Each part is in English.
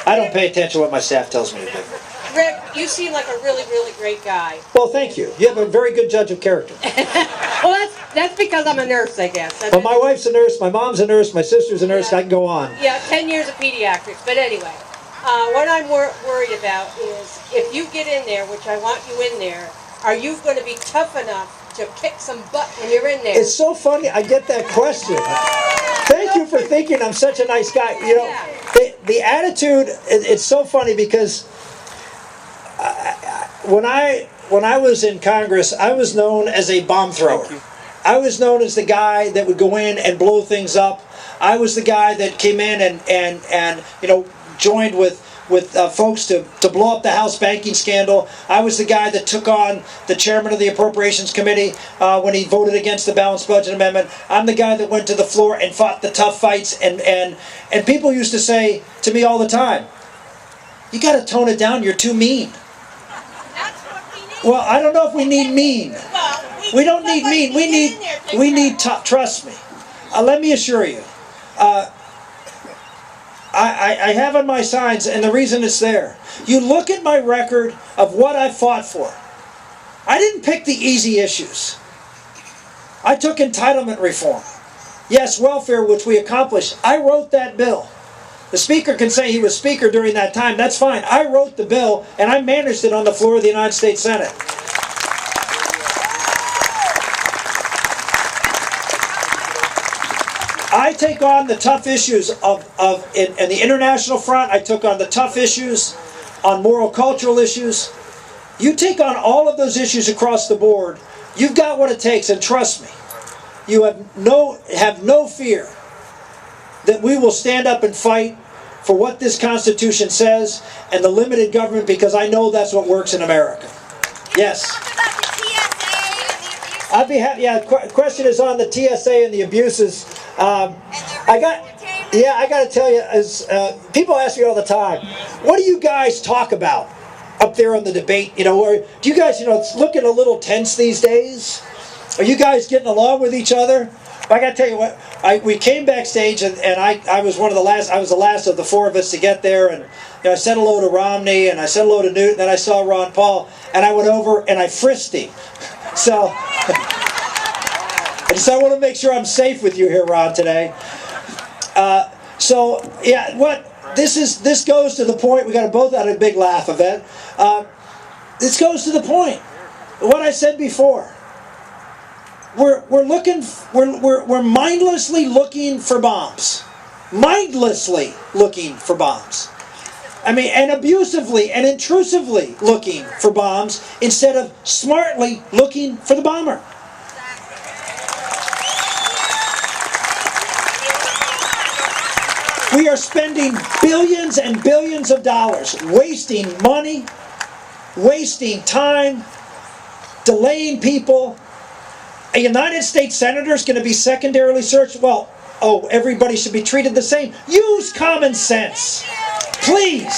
I don't pay attention to what my staff tells me to do. Rick, you seem like a really, really great guy. Well, thank you. You have a very good judge of character. Well, that's because I'm a nurse, I guess. Well, my wife's a nurse, my mom's a nurse, my sister's a nurse, I can go on. Yeah, 10 years of pediatrics. But anyway, what I'm worried about is if you get in there, which I want you in there, are you going to be tough enough to kick some butt when you're in there? It's so funny, I get that question. Thank you for thinking I'm such a nice guy. You know, the attitude, it's so funny because when I was in Congress, I was known as a bomb thrower. I was known as the guy that would go in and blow things up. I was the guy that came in and you know, joined with folks to blow up the House banking scandal. I was the guy that took on the chairman of the Appropriations Committee when he voted against the Balanced Budget Amendment. I'm the guy that went to the floor and fought the tough fights. And people used to say to me all the time, "You got to tone it down. You're too mean." Well, I don't know if we need mean. We don't need mean. We need tough. Trust me. Let me assure you. I have on my signs, and the reason it's there. You look at my record of what I fought for. I didn't pick the easy issues. I took entitlement reform. Yes, welfare, which we accomplished. I wrote that bill. The speaker can say he was speaker during that time. That's fine. I wrote the bill, and I managed it on the floor of the United States Senate. I take on the tough issues in the international front. I took on the tough issues on moral cultural issues. You take on all of those issues across the board, you've got what it takes, and trust me, you have no fear that we will stand up and fight for what this Constitution says and the limited government, because I know that's what works in America. Yes. I'd be happy. Yeah, question is on the TSA and the abuses. I got to tell you, as people ask me all the time, what do you guys talk about up there on the debate? You know, or do you guys, you know, it's looking a little tense these days? Are you guys getting along with each other? I got to tell you what, we came backstage and I was one of the last. I was the last of the four of us to get there, and you know, I said hello to Romney and I said hello to Newt, and then I saw Ron Paul, and I went over and I frisked him. So I want to make sure I'm safe with you here, Ron, today. So yeah, this goes to the point. We got to both had a big laugh of it. This goes to the point. What I said before. We're mindlessly looking for bombs. Mindlessly looking for bombs. I mean, and abusively and intrusively looking for bombs instead of smartly looking for the bomber. We are spending billions and billions of dollars, wasting money, wasting time, delaying people. A United States senator is going to be secondarily searched. Well, everybody should be treated the same. Use common sense, please.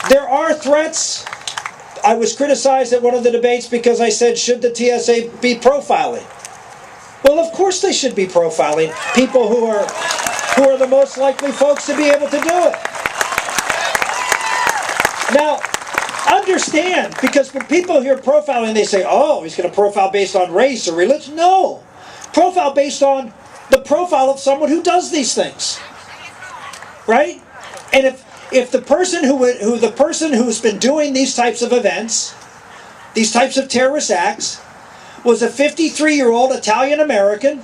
There are threats. I was criticized at one of the debates because I said, should the TSA be profiling? Well, of course they should be profiling people who are the most likely folks to be able to do it. Now, understand, because when people hear profiling, they say, oh, he's going to profile based on race or religion. No. Profile based on the profile of someone who does these things. Right? And if the person who's been doing these types of events, these types of terrorist acts, was a 53-year-old Italian American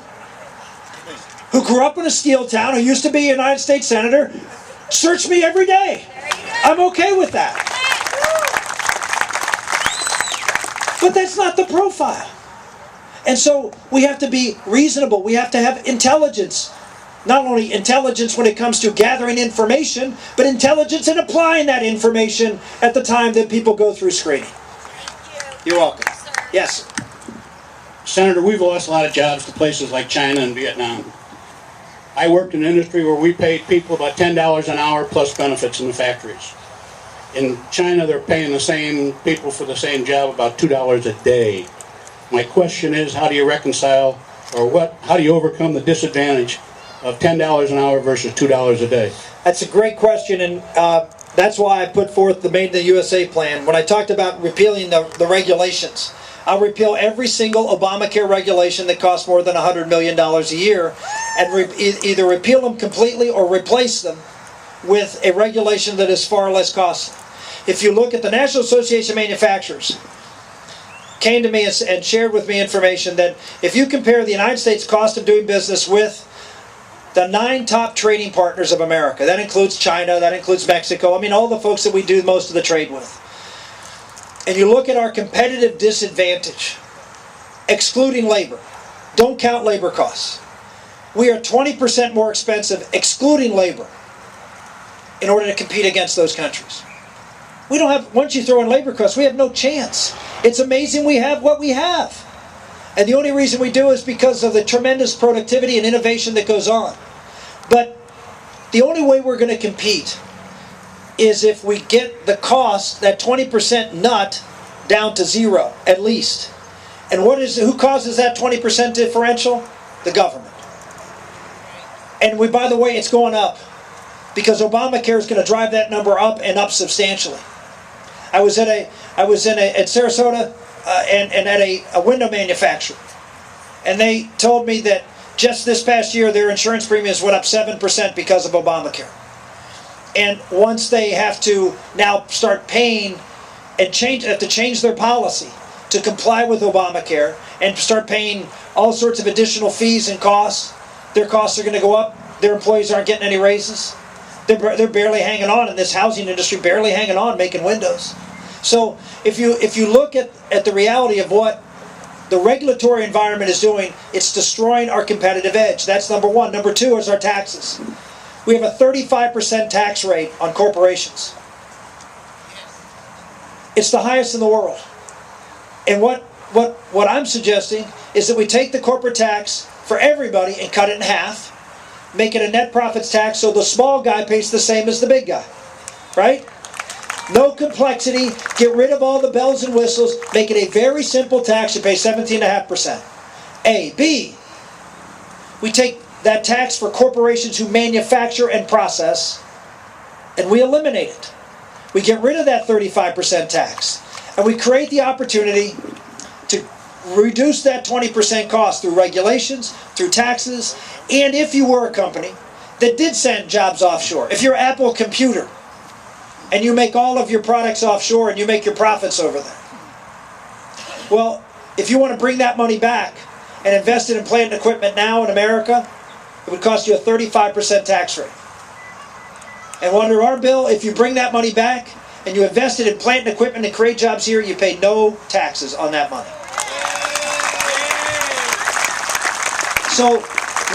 who grew up in a steel town, who used to be a United States Senator, search me every day. I'm okay with that. But that's not the profile. And so we have to be reasonable. We have to have intelligence. Not only intelligence when it comes to gathering information, but intelligence in applying that information at the time that people go through screening. You're welcome. Yes. Senator, we've lost a lot of jobs to places like China and Vietnam. I worked in an industry where we paid people about $10 an hour plus benefits in the factories. In China, they're paying the same people for the same job about $2 a day. My question is, how do you reconcile Or how do you overcome the disadvantage of $10 an hour versus $2 a day? That's a great question, and that's why I put forth the Made in the USA plan. When I talked about repealing the regulations, I'll repeal every single Obamacare regulation that costs more than $100 million a year, and either repeal them completely or replace them with a regulation that is far less costly. If you look at the National Association of Manufacturers, came to me and shared with me information that if you compare the United States cost of doing business with the 9 top trading partners of America, that includes China, that includes Mexico, I mean all the folks that we do most of the trade with, and you look at our competitive disadvantage, excluding labor, don't count labor costs, we are 20% more expensive excluding labor in order to compete against those countries. We don't have, once you throw in labor costs, we have no chance. It's amazing we have what we have. And the only reason we do is because of the tremendous productivity and innovation that goes on. But the only way we're going to compete is if we get the cost, that 20% nut, down to zero, at least. And who causes that 20% differential? The government. And by the way, it's going up, because Obamacare is going to drive that number up and up substantially. I was at Sarasota and at a window manufacturer, and they told me that just this past year their insurance premiums went up 7% because of Obamacare. And once they have to now start paying and have to change their policy to comply with Obamacare and start paying all sorts of additional fees and costs, their costs are going to go up. Their employees aren't getting any raises. They're barely hanging on in this housing industry, barely hanging on making windows. So if you look at the reality of what the regulatory environment is doing, it's destroying our competitive edge. That's number one. Number two is our taxes. We have a 35% tax rate on corporations. It's the highest in the world. And what I'm suggesting is that we take the corporate tax for everybody and cut it in half, make it a net profits tax so the small guy pays the same as the big guy, right? No complexity, get rid of all the bells and whistles, make it a very simple tax, you pay 17.5%. A. B, we take that tax for corporations who manufacture and process, and we eliminate it. We get rid of that 35% tax, and we create the opportunity to reduce that 20% cost through regulations, through taxes, and if you were a company that did send jobs offshore, if you're Apple Computer, and you make all of your products offshore and you make your profits over there. Well, if you want to bring that money back and invest it in plant and equipment now in America, it would cost you a 35% tax rate. And under our bill, if you bring that money back and you invest it in plant and equipment and create jobs here, you pay no taxes on that money. So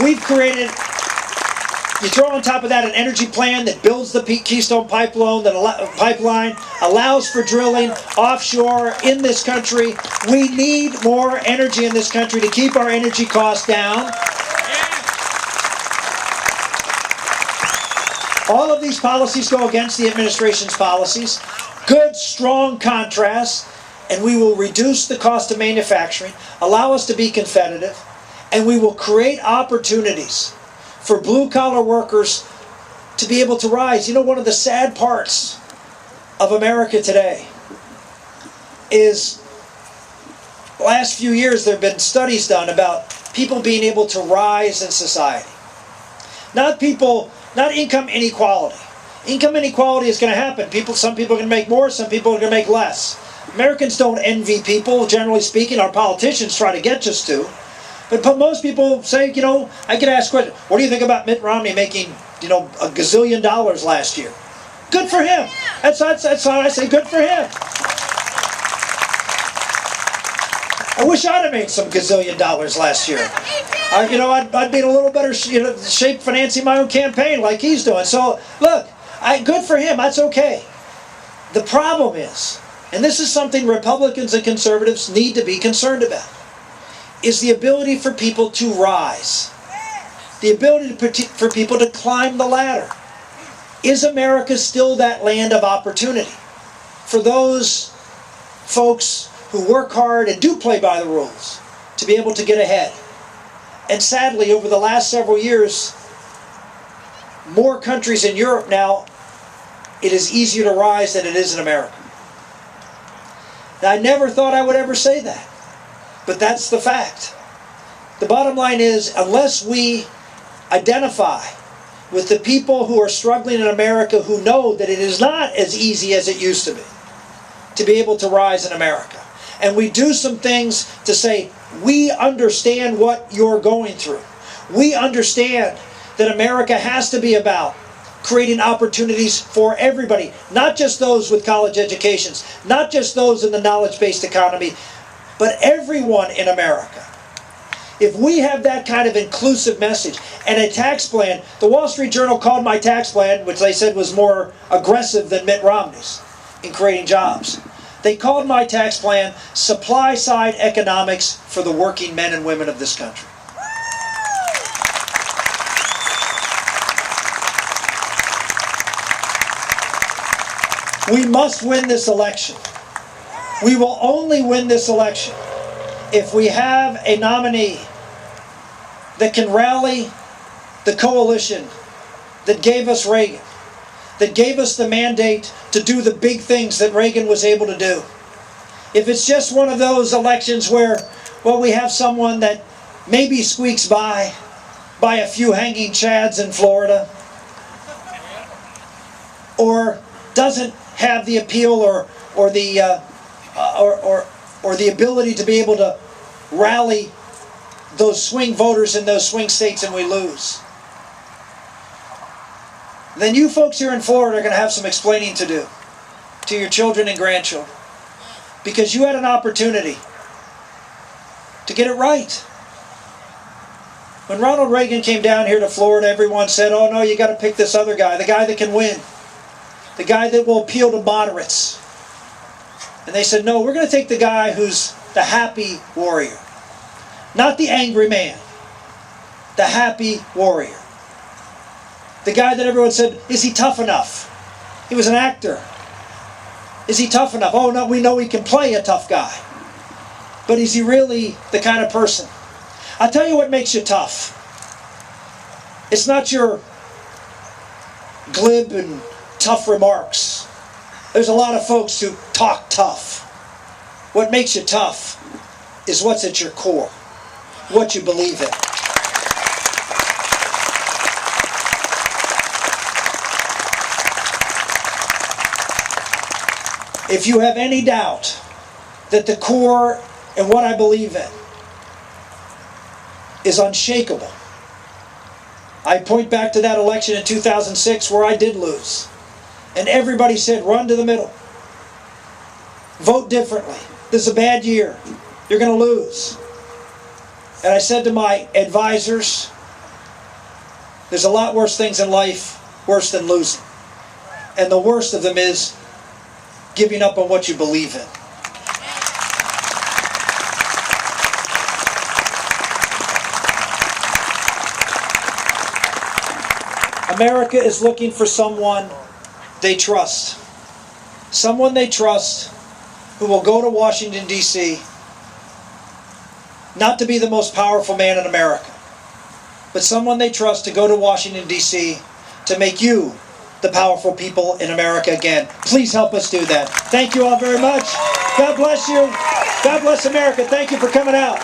we've created, you throw on top of that an energy plan that builds the Keystone Pipeline, allows for drilling offshore in this country. We need more energy in this country to keep our energy costs down. All of these policies go against the administration's policies. Good, strong contrast, and we will reduce the cost of manufacturing, allow us to be competitive, and we will create opportunities for blue-collar workers to be able to rise. You know, one of the sad parts of America today is the last few years there have been studies done about people being able to rise in society. Not income inequality. Income inequality is going to happen. Some people are going to make more, some people are going to make less. Americans don't envy people, generally speaking. Our politicians try to get us to. But most people say, I get asked questions. What do you think about Mitt Romney making, $1 gazillion last year? Good for him. That's how I say, good for him. I wish I'd have made some gazillion dollars last year. I'd be in a little better shape financing my own campaign like he's doing. So, look, good for him. That's okay. The problem is, and this is something Republicans and conservatives need to be concerned about, is the ability for people to rise. The ability for people to climb the ladder. Is America still that land of opportunity for those folks who work hard and do play by the rules to be able to get ahead? And sadly, over the last several years, more countries in Europe now, it is easier to rise than it is in America. Now, I never thought I would ever say that, but that's the fact. The bottom line is, unless we identify with the people who are struggling in America, who know that it is not as easy as it used to be able to rise in America, and we do some things to say, we understand what you're going through. We understand that America has to be about creating opportunities for everybody, not just those with college educations, not just those in the knowledge-based economy, but everyone in America. If we have that kind of inclusive message and a tax plan, the Wall Street Journal called my tax plan, which they said was more aggressive than Mitt Romney's in creating jobs. They called my tax plan supply-side economics for the working men and women of this country. We must win this election. We will only win this election if we have a nominee that can rally the coalition that gave us Reagan, that gave us the mandate to do the big things that Reagan was able to do. If it's just one of those elections where, well, we have someone that maybe squeaks by a few hanging chads in Florida, or doesn't have the appeal or the ability to be able to rally those swing voters in those swing states, and we lose, then you folks here in Florida are going to have some explaining to do to your children and grandchildren, because you had an opportunity to get it right. When Ronald Reagan came down here to Florida, everyone said, oh no, you got to pick this other guy, the guy that can win, the guy that will appeal to moderates. And they said, no, we're going to take the guy who's the happy warrior. Not the angry man. The happy warrior. The guy that everyone said, is he tough enough? He was an actor. Is he tough enough? Oh no, we know he can play a tough guy. But is he really the kind of person? I'll tell you what makes you tough. It's not your glib and tough remarks. There's a lot of folks who talk tough. What makes you tough is what's at your core, what you believe in. If you have any doubt that the core and what I believe in is unshakable, I point back to that election in 2006 where I did lose. And everybody said, run to the middle. Vote differently. This is a bad year. You're going to lose. And I said to my advisors, there's a lot worse things in life, worse than losing. And the worst of them is giving up on what you believe in. America is looking for someone they trust. Someone they trust who will go to Washington, D.C., not to be the most powerful man in America, but someone they trust to go to Washington, D.C. to make you the powerful people in America again. Please help us do that. Thank you all very much. God bless you. God bless America. Thank you for coming out.